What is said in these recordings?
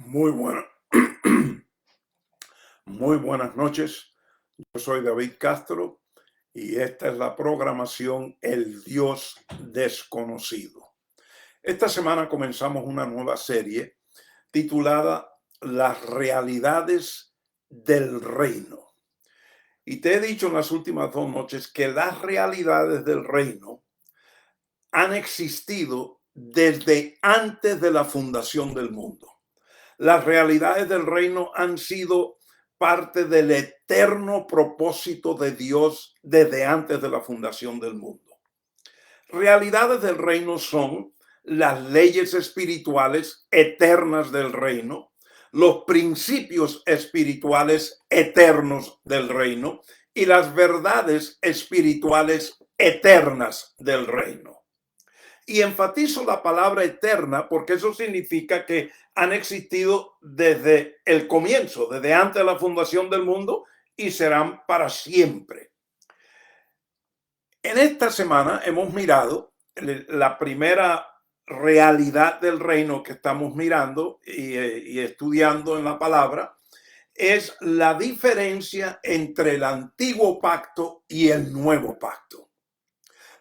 Muy buena, muy buenas noches. Yo soy David Castro y esta es la programación El Dios Desconocido. Esta semana comenzamos una nueva serie titulada Las realidades del reino. Y te he dicho en las últimas 2 noches que las realidades del reino han existido desde antes de la fundación del mundo. Las realidades del reino han sido parte del eterno propósito de Dios desde antes de la fundación del mundo. Realidades del reino son las leyes espirituales eternas del reino, los principios espirituales eternos del reino y las verdades espirituales eternas del reino. Y enfatizo la palabra eterna porque eso significa que han existido desde el comienzo, desde antes de la fundación del mundo, y serán para siempre. En esta semana hemos mirado la primera realidad del reino que estamos mirando y estudiando en la palabra, es la diferencia entre el antiguo pacto y el nuevo pacto.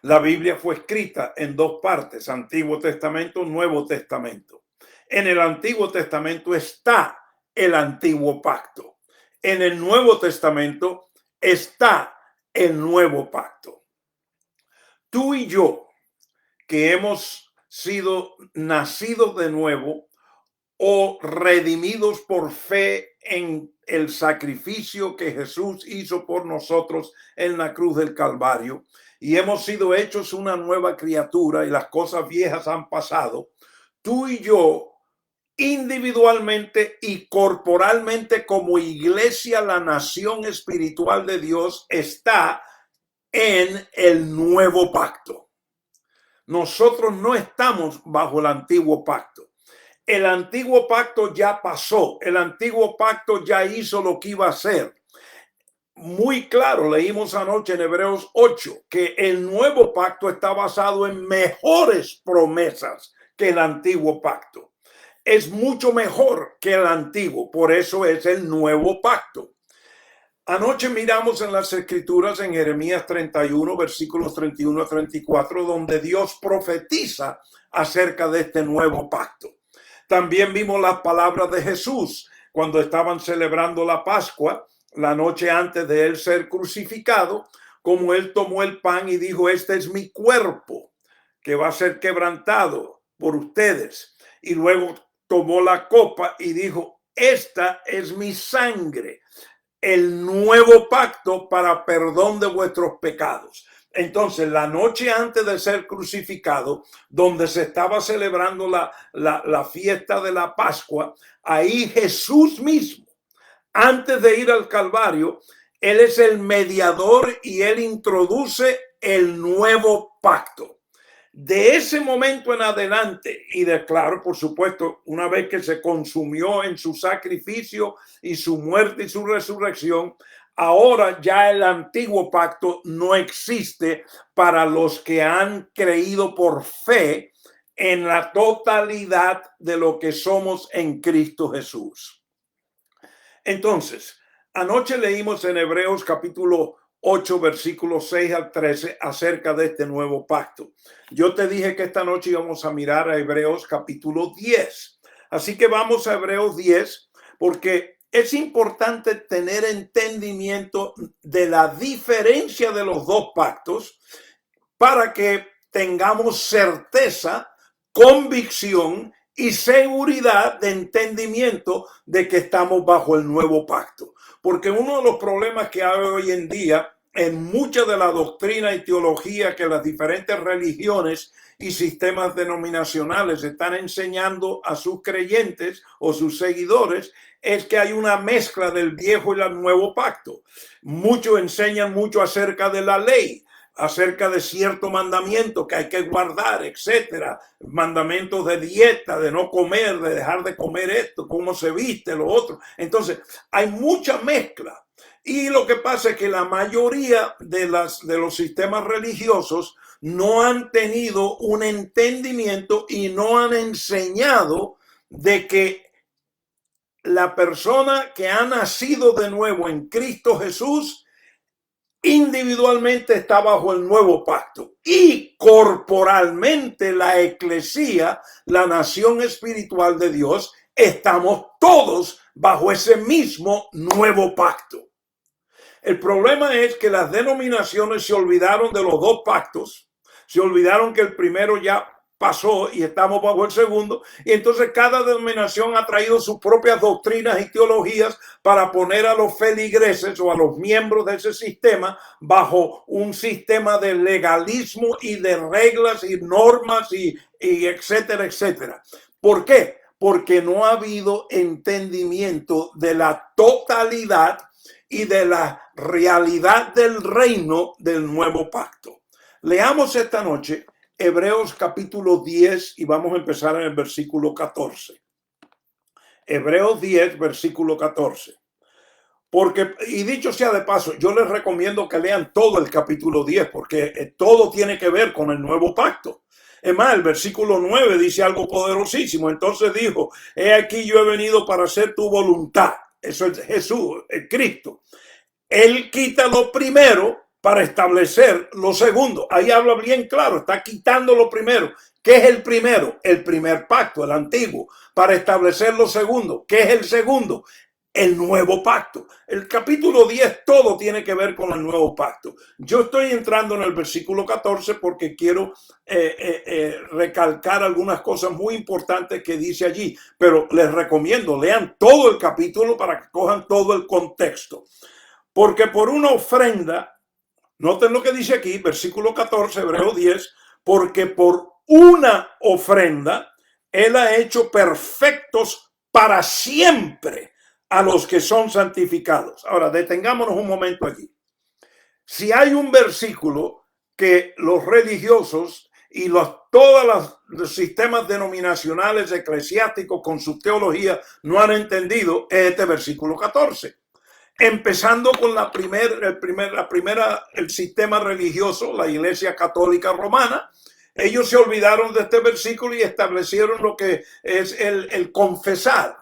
La Biblia fue escrita en dos partes, Antiguo Testamento, Nuevo Testamento. En el Antiguo Testamento está el antiguo pacto. En el Nuevo Testamento está el nuevo pacto. Tú y yo, que hemos sido nacidos de nuevo o redimidos por fe en el sacrificio que Jesús hizo por nosotros en la cruz del Calvario, y hemos sido hechos una nueva criatura y las cosas viejas han pasado, tú y yo individualmente y corporalmente como iglesia, la nación espiritual de Dios está en el nuevo pacto. Nosotros no estamos bajo el antiguo pacto. El antiguo pacto ya pasó, el antiguo pacto ya hizo lo que iba a hacer. Muy claro, leímos anoche en Hebreos 8 que el nuevo pacto está basado en mejores promesas que el antiguo pacto. Es mucho mejor que el antiguo, por eso es el nuevo pacto. Anoche miramos en las escrituras en Jeremías 31, versículos 31 a 34, donde Dios profetiza acerca de este nuevo pacto. También vimos las palabras de Jesús cuando estaban celebrando la Pascua, la noche antes de él ser crucificado, como él tomó el pan y dijo, este es mi cuerpo que va a ser quebrantado por ustedes. Y luego tomó la copa y dijo, esta es mi sangre, el nuevo pacto para perdón de vuestros pecados. Entonces, la noche antes de ser crucificado, donde se estaba celebrando la fiesta de la Pascua, ahí Jesús mismo, antes de ir al Calvario, él es el mediador y él introduce el nuevo pacto. De ese momento en adelante, y declaro, por supuesto, una vez que se consumió en su sacrificio y su muerte y su resurrección, ahora ya el antiguo pacto no existe para los que han creído por fe en la totalidad de lo que somos en Cristo Jesús. Entonces, anoche leímos en Hebreos capítulo 8, versículos 6 al 13 acerca de este nuevo pacto. Yo te dije que esta noche íbamos a mirar a Hebreos capítulo 10. Así que vamos a Hebreos 10 porque es importante tener entendimiento de la diferencia de los dos pactos para que tengamos certeza, convicción y seguridad de entendimiento de que estamos bajo el nuevo pacto. Porque uno de los problemas que hay hoy en día en mucha de la doctrina y teología que las diferentes religiones y sistemas denominacionales están enseñando a sus creyentes o sus seguidores es que hay una mezcla del viejo y el nuevo pacto. Muchos enseñan mucho acerca de la ley, acerca de cierto mandamiento que hay que guardar, etcétera, mandamientos de dieta, de no comer, de dejar de comer esto, cómo se viste, lo otro. Entonces, hay mucha mezcla. Y lo que pasa es que la mayoría de los sistemas religiosos no han tenido un entendimiento y no han enseñado de que la persona que ha nacido de nuevo en Cristo Jesús individualmente está bajo el nuevo pacto y corporalmente la eclesía, la nación espiritual de Dios, estamos todos bajo ese mismo nuevo pacto. El problema es que las denominaciones se olvidaron de los dos pactos, se olvidaron que el primero ya pasó y estamos bajo el segundo, y entonces cada denominación ha traído sus propias doctrinas y teologías para poner a los feligreses o a los miembros de ese sistema bajo un sistema de legalismo y de reglas y normas y etcétera, etcétera. ¿Por qué? Porque no ha habido entendimiento de la totalidad y de la realidad del reino del nuevo pacto. Leamos esta noche Hebreos capítulo 10 y vamos a empezar en el versículo 14. Hebreos 10, versículo 14. Porque, y dicho sea de paso, yo les recomiendo que lean todo el capítulo 10 porque todo tiene que ver con el nuevo pacto. Es más, el versículo 9 dice algo poderosísimo. Entonces dijo, he aquí yo he venido para hacer tu voluntad. Eso es Jesús, el Cristo. Él quita lo primero para establecer lo segundo. Ahí habla bien claro, está quitando lo primero. ¿Qué es el primero? El primer pacto, el antiguo, para establecer lo segundo. ¿Qué es el segundo? El nuevo pacto. El capítulo 10 todo tiene que ver con el nuevo pacto. Yo estoy entrando en el versículo 14 porque quiero recalcar algunas cosas muy importantes que dice allí, pero les recomiendo, lean todo el capítulo para que cojan todo el contexto. Porque por una ofrenda, noten lo que dice aquí, versículo 14, Hebreos 10, porque por una ofrenda Él ha hecho perfectos para siempre a los que son santificados. Ahora, detengámonos un momento allí. Si hay un versículo que los religiosos y todos los sistemas denominacionales eclesiásticos con su teología no han entendido, es este versículo 14. Empezando con el sistema religioso, la Iglesia Católica Romana. Ellos se olvidaron de este versículo y establecieron lo que es el confesar.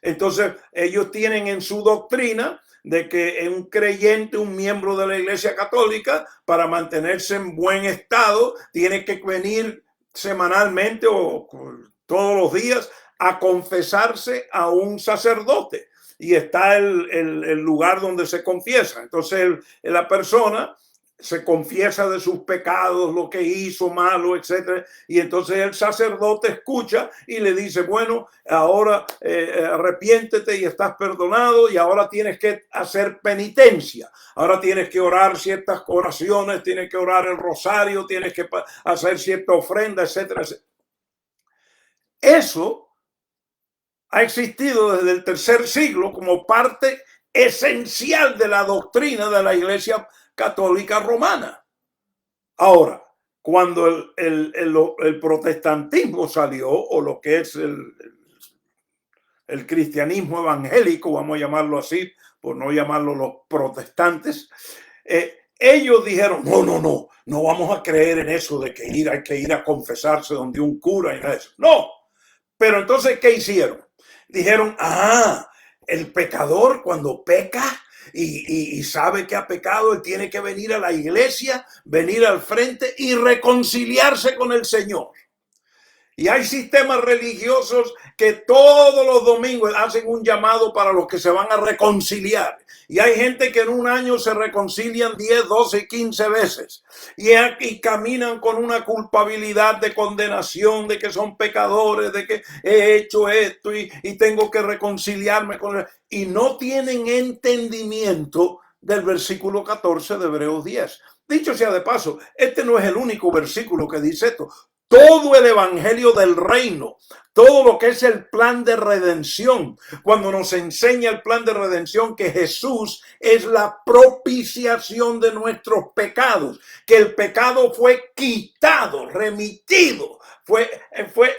Entonces, ellos tienen en su doctrina de que un creyente, un miembro de la Iglesia Católica, para mantenerse en buen estado, tiene que venir semanalmente o todos los días a confesarse a un sacerdote. Y está el lugar donde se confiesa. Entonces la persona se confiesa de sus pecados, lo que hizo malo, etcétera. Y entonces el sacerdote escucha y le dice, bueno, ahora arrepiéntete y estás perdonado y ahora tienes que hacer penitencia. Ahora tienes que orar ciertas oraciones, tienes que orar el rosario, tienes que hacer cierta ofrenda, etcétera, etcétera. Eso ha existido desde el tercer siglo como parte esencial de la doctrina de la Iglesia Católica Romana. Ahora, cuando el protestantismo salió, o lo que es el cristianismo evangélico, vamos a llamarlo así, por no llamarlo los protestantes, ellos dijeron, no vamos a creer en eso de que hay que ir a confesarse donde un cura y eso. No, pero entonces, ¿qué hicieron? Dijeron, el pecador cuando peca y sabe que ha pecado, él tiene que venir a la iglesia, venir al frente y reconciliarse con el Señor. Y hay sistemas religiosos que todos los domingos hacen un llamado para los que se van a reconciliar. Y hay gente que en un año se reconcilian 10, 12, 15 veces. Y caminan con una culpabilidad de condenación, de que son pecadores, de que he hecho esto y tengo que reconciliarme con él. Y no tienen entendimiento del versículo 14 de Hebreos 10. Dicho sea de paso, este no es el único versículo que dice esto. Todo el evangelio del reino, todo lo que es el plan de redención, cuando nos enseña el plan de redención que Jesús es la propiciación de nuestros pecados, que el pecado fue quitado, remitido, fue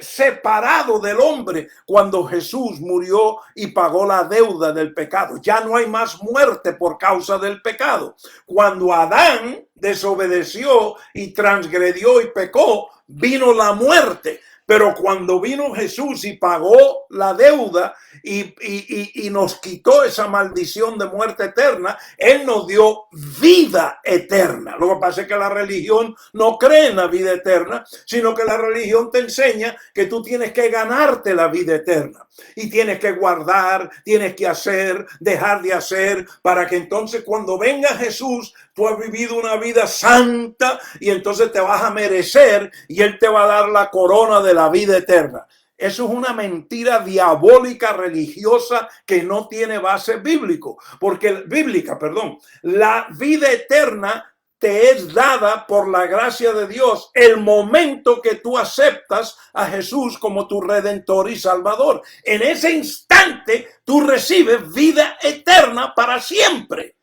separado del hombre cuando Jesús murió y pagó la deuda del pecado. Ya no hay más muerte por causa del pecado. Cuando Adán desobedeció y transgredió y pecó, vino la muerte. Pero cuando vino Jesús y pagó la deuda y nos quitó esa maldición de muerte eterna, Él nos dio vida eterna. Lo que pasa es que la religión no cree en la vida eterna, sino que la religión te enseña que tú tienes que ganarte la vida eterna y tienes que guardar, tienes que hacer, dejar de hacer, para que entonces cuando venga Jesús, tú has vivido una vida santa y entonces te vas a merecer y Él te va a dar la corona de la vida eterna. Eso es una mentira diabólica religiosa que no tiene base bíblica, perdón. La vida eterna te es dada por la gracia de Dios el momento que tú aceptas a Jesús como tu Redentor y Salvador. En ese instante tú recibes vida eterna para siempre.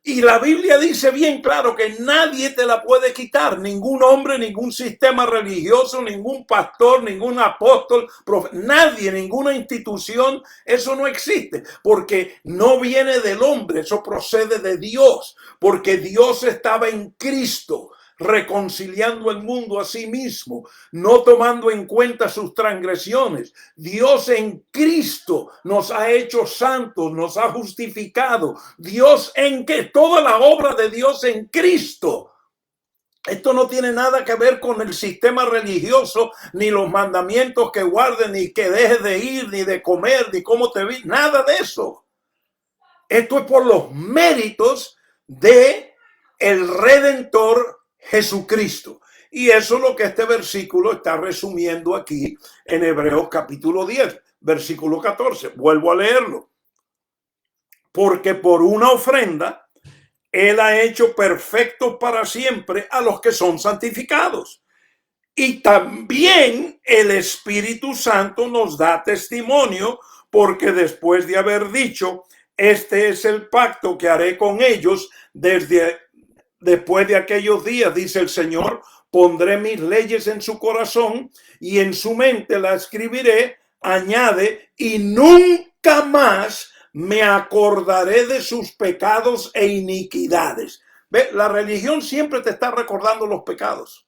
Y la Biblia dice bien claro que nadie te la puede quitar, ningún hombre, ningún sistema religioso, ningún pastor, ningún apóstol, nadie, ninguna institución, eso no existe, porque no viene del hombre, eso procede de Dios, porque Dios estaba en Cristo, reconciliando el mundo a sí mismo, no tomando en cuenta sus transgresiones. Dios en Cristo nos ha hecho santos, nos ha justificado. Dios en que toda la obra de Dios en Cristo. Esto no tiene nada que ver con el sistema religioso, ni los mandamientos que guarden, ni que dejes de ir, ni de comer, ni cómo te vi, nada de eso. Esto es por los méritos de el Redentor Jesucristo. Y eso es lo que este versículo está resumiendo aquí en Hebreos capítulo 10, versículo 14. Vuelvo a leerlo. Porque por una ofrenda, Él ha hecho perfectos para siempre a los que son santificados. Y también el Espíritu Santo nos da testimonio, porque después de haber dicho, este es el pacto que haré con ellos después de aquellos días, dice el Señor, pondré mis leyes en su corazón y en su mente las escribiré, añade, y nunca más me acordaré de sus pecados e iniquidades. ¿Ve? La religión siempre te está recordando los pecados.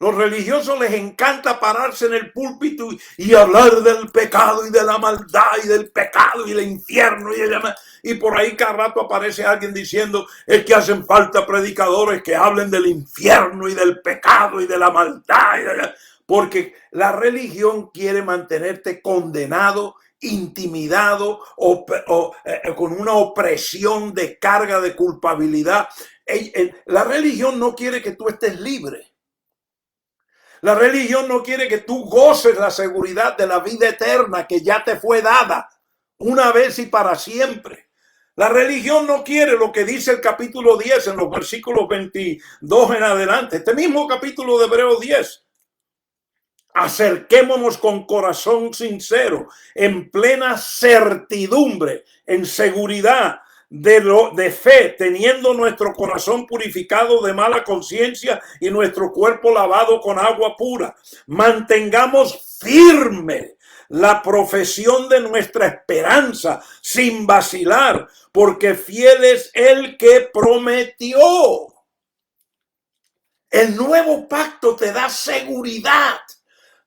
Los religiosos les encanta pararse en el púlpito y hablar del pecado y de la maldad y del pecado y del infierno y por ahí cada rato aparece alguien diciendo es que hacen falta predicadores que hablen del infierno y del pecado y de la maldad, porque la religión quiere mantenerte condenado, intimidado o con una opresión de carga de culpabilidad. La religión no quiere que tú estés libre. La religión no quiere que tú goces la seguridad de la vida eterna que ya te fue dada una vez y para siempre. La religión no quiere lo que dice el capítulo 10 en los versículos 22 en adelante. Este mismo capítulo de Hebreos 10. Acerquémonos con corazón sincero, en plena certidumbre, en seguridad de fe, teniendo nuestro corazón purificado de mala conciencia y nuestro cuerpo lavado con agua pura. Mantengamos firme la profesión de nuestra esperanza sin vacilar, porque fiel es el que prometió. El nuevo pacto te da seguridad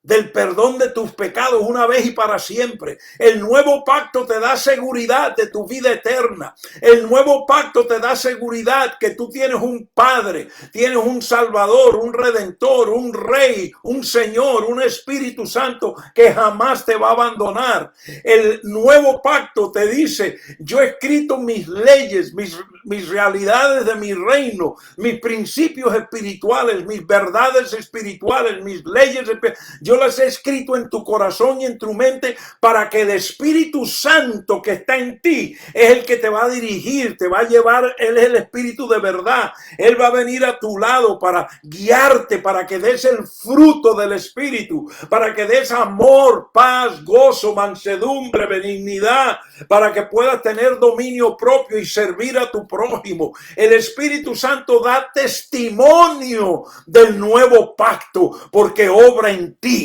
del perdón de tus pecados una vez y para siempre. El nuevo pacto te da seguridad de tu vida eterna. El nuevo pacto te da seguridad que tú tienes un Padre, tienes un Salvador, un Redentor, un Rey, un Señor, un Espíritu Santo que jamás te va a abandonar. El nuevo pacto te dice, yo he escrito mis leyes, mis realidades de mi reino, mis principios espirituales, mis verdades espirituales, mis leyes espirituales. Yo las he escrito en tu corazón y en tu mente para que el Espíritu Santo que está en ti es el que te va a dirigir, te va a llevar. Él es el Espíritu de verdad. Él va a venir a tu lado para guiarte, para que des el fruto del Espíritu, para que des amor, paz, gozo, mansedumbre, benignidad, para que puedas tener dominio propio y servir a tu prójimo. El Espíritu Santo da testimonio del nuevo pacto porque obra en ti.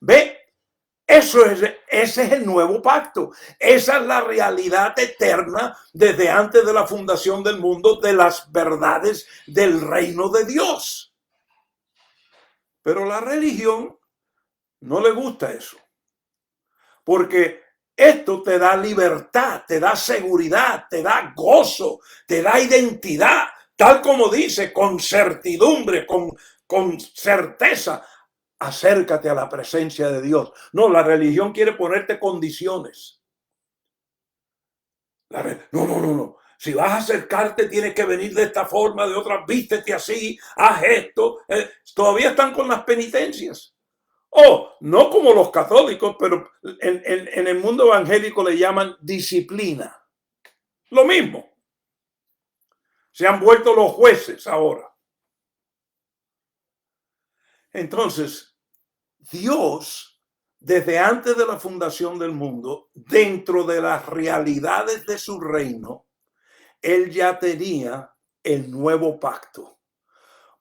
¿Ve? Ese es el nuevo pacto. Esa es la realidad eterna desde antes de la fundación del mundo de las verdades del reino de Dios. Pero la religión no le gusta eso, porque esto te da libertad, te da seguridad, te da gozo, te da identidad, tal como dice, con certidumbre, con certeza. Acércate a la presencia de Dios. No, la religión quiere ponerte condiciones. No. Si vas a acercarte, tienes que venir de esta forma, de otra, vístete así, haz esto. Todavía están con las penitencias. No como los católicos, pero en el mundo evangélico le llaman disciplina. Lo mismo. Se han vuelto los jueces ahora. Entonces, Dios, desde antes de la fundación del mundo, dentro de las realidades de su reino, él ya tenía el nuevo pacto.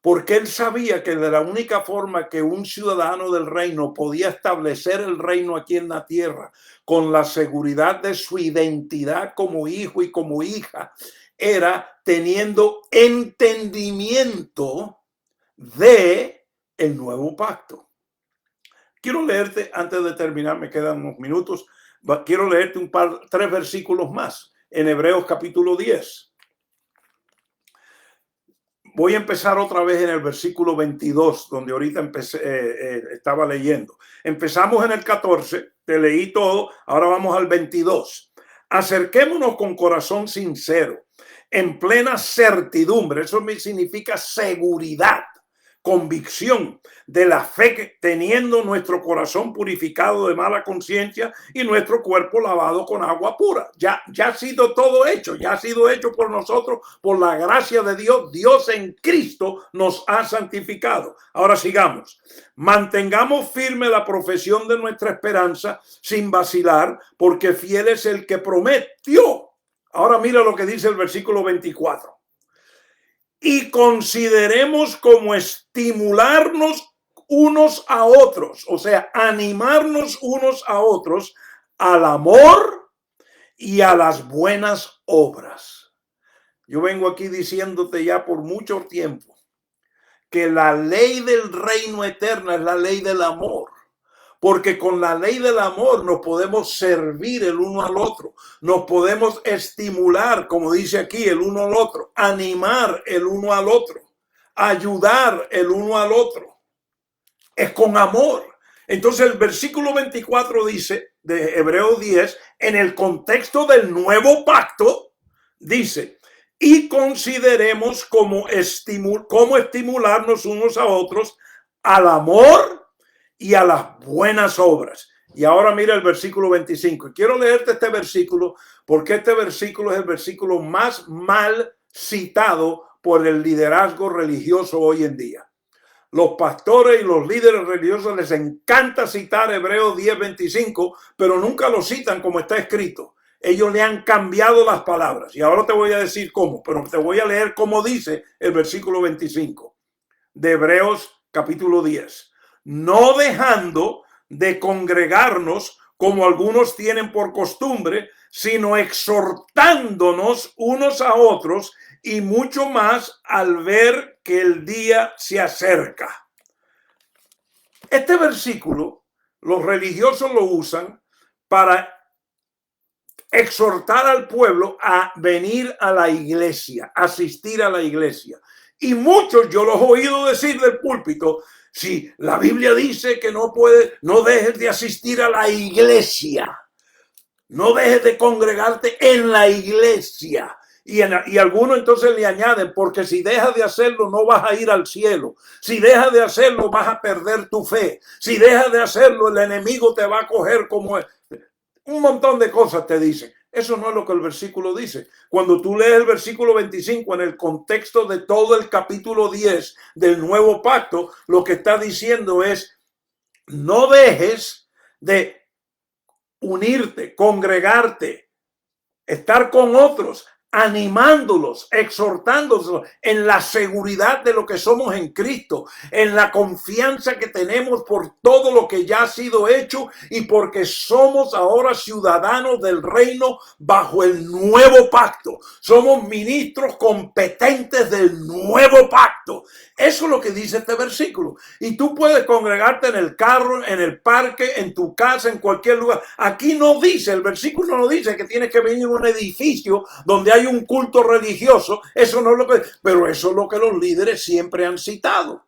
Porque él sabía que de la única forma que un ciudadano del reino podía establecer el reino aquí en la tierra con la seguridad de su identidad como hijo y como hija era teniendo entendimiento de el nuevo pacto. Quiero leerte, antes de terminar, me quedan unos minutos, quiero leerte tres versículos más en Hebreos capítulo 10. Voy a empezar otra vez en el versículo 22, donde ahorita estaba leyendo. Empezamos en el 14, te leí todo, ahora vamos al 22. Acerquémonos con corazón sincero, en plena certidumbre, eso significa seguridad, convicción de la fe, teniendo nuestro corazón purificado de mala conciencia y nuestro cuerpo lavado con agua pura. Ya ha sido todo hecho, ya ha sido hecho por nosotros, por la gracia de Dios. Dios en Cristo nos ha santificado. Ahora sigamos. Mantengamos firme la profesión de nuestra esperanza sin vacilar, porque fiel es el que prometió. Ahora mira lo que dice el versículo 24. Y consideremos como estimularnos unos a otros, o sea, animarnos unos a otros al amor y a las buenas obras. Yo vengo aquí diciéndote ya por mucho tiempo que la ley del reino eterno es la ley del amor. Porque con la ley del amor nos podemos servir el uno al otro, nos podemos estimular, como dice aquí, el uno al otro, animar el uno al otro, ayudar el uno al otro. Es con amor. Entonces el versículo 24 dice, de Hebreos 10, en el contexto del nuevo pacto, dice, y consideremos cómo estimularnos unos a otros al amor y a las buenas obras. Y ahora mira el versículo 25. Quiero leerte este versículo porque este versículo es el versículo más mal citado por el liderazgo religioso hoy en día. Los pastores y los líderes religiosos les encanta citar Hebreos 10:25, pero nunca lo citan como está escrito. Ellos le han cambiado las palabras. Y ahora te voy a decir cómo, pero te voy a leer cómo dice el versículo 25 de Hebreos capítulo 10. No dejando de congregarnos como algunos tienen por costumbre, sino exhortándonos unos a otros y mucho más al ver que el día se acerca. Este versículo los religiosos lo usan para exhortar al pueblo a venir a la iglesia, asistir a la iglesia. Y muchos, yo los he oído decir del púlpito, si la Biblia dice que no dejes de asistir a la iglesia, no dejes de congregarte en la iglesia. Y algunos entonces le añaden, porque si dejas de hacerlo no vas a ir al cielo. Si dejas de hacerlo vas a perder tu fe. Si dejas de hacerlo el enemigo te va a coger como es. Un montón de cosas te dicen. Eso no es lo que el versículo dice. Cuando tú lees el versículo 25 en el contexto de todo el capítulo 10 del nuevo pacto, lo que está diciendo es, no dejes de unirte, congregarte, estar con otros, animándolos, exhortándolos en la seguridad de lo que somos en Cristo, en la confianza que tenemos por todo lo que ya ha sido hecho y porque somos ahora ciudadanos del reino bajo el nuevo pacto. Somos ministros competentes del nuevo pacto. Eso es lo que dice este versículo. Y tú puedes congregarte en el carro, en el parque, en tu casa, en cualquier lugar. Aquí no dice, el versículo no dice que tienes que venir a un edificio donde hay un culto religioso. Eso no es lo que, pero eso es lo que los líderes siempre han citado.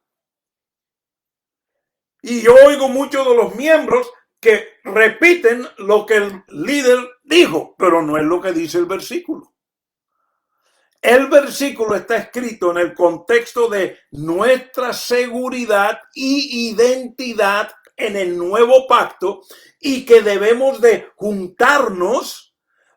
Y yo oigo muchos de los miembros que repiten lo que el líder dijo, pero no es lo que dice el versículo. El versículo está escrito en el contexto de nuestra seguridad y identidad en el nuevo pacto y que debemos de juntarnos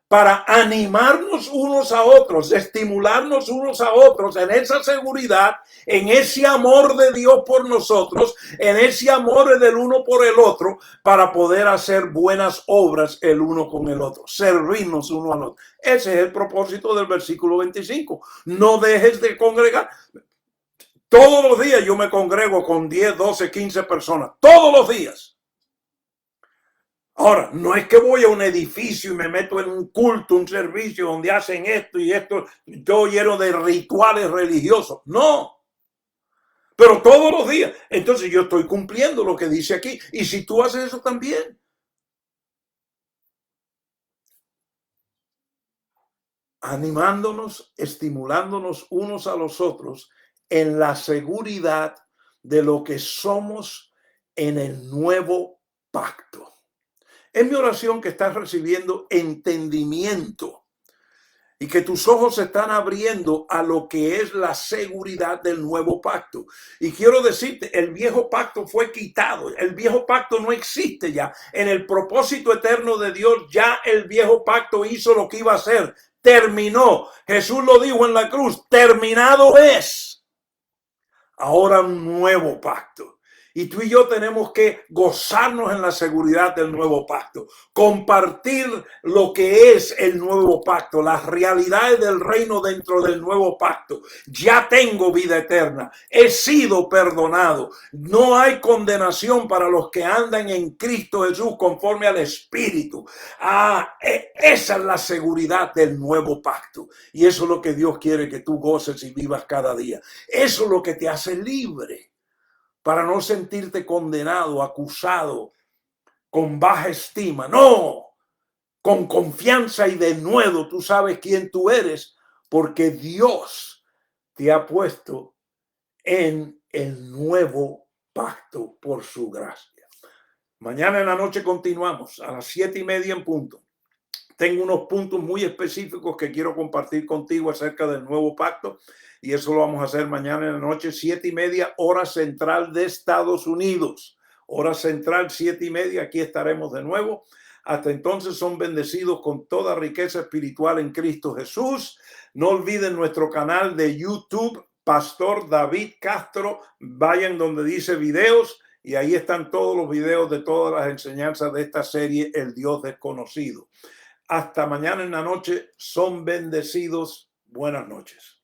para animarnos unos a otros, estimularnos unos a otros en esa seguridad, en ese amor de Dios por nosotros, en ese amor del uno por el otro, para poder hacer buenas obras el uno con el otro, servirnos uno al otro. Ese es el propósito del versículo 25. No dejes de congregar. Todos los días yo me congrego con 10, 12, 15 personas. Todos los días. Ahora, no es que voy a un edificio y me meto en un culto, un servicio donde hacen esto y esto, yo lleno de rituales religiosos. No. Pero todos los días. Entonces yo estoy cumpliendo lo que dice aquí. Y si tú haces eso también. Animándonos, estimulándonos unos a los otros en la seguridad de lo que somos en el nuevo pacto. Es mi oración que estás recibiendo entendimiento y que tus ojos se están abriendo a lo que es la seguridad del nuevo pacto. Y quiero decirte, el viejo pacto fue quitado, el viejo pacto no existe ya. En el propósito eterno de Dios, ya el viejo pacto hizo lo que iba a hacer, terminó. Jesús lo dijo en la cruz, terminado es. Ahora un nuevo pacto. Y tú y yo tenemos que gozarnos en la seguridad del nuevo pacto, compartir lo que es el nuevo pacto, las realidades del reino dentro del nuevo pacto. Ya tengo vida eterna, he sido perdonado, no hay condenación para los que andan en Cristo Jesús conforme al Espíritu. Esa es la seguridad del nuevo pacto. Y eso es lo que Dios quiere que tú goces y vivas cada día. Eso es lo que te hace libre. Para no sentirte condenado, acusado, con baja estima. No, con confianza y de nuevo tú sabes quién tú eres, porque Dios te ha puesto en el nuevo pacto por su gracia. Mañana en la noche continuamos a las 7:30 en punto. Tengo unos puntos muy específicos que quiero compartir contigo acerca del nuevo pacto y eso lo vamos a hacer mañana en la noche, 7:30, hora central de Estados Unidos. Hora central, 7:30, aquí estaremos de nuevo. Hasta entonces son bendecidos con toda riqueza espiritual en Cristo Jesús. No olviden nuestro canal de YouTube, Pastor David Castro. Vayan donde dice videos y ahí están todos los videos de todas las enseñanzas de esta serie, El Dios Desconocido. Hasta mañana en la noche. Son bendecidos. Buenas noches.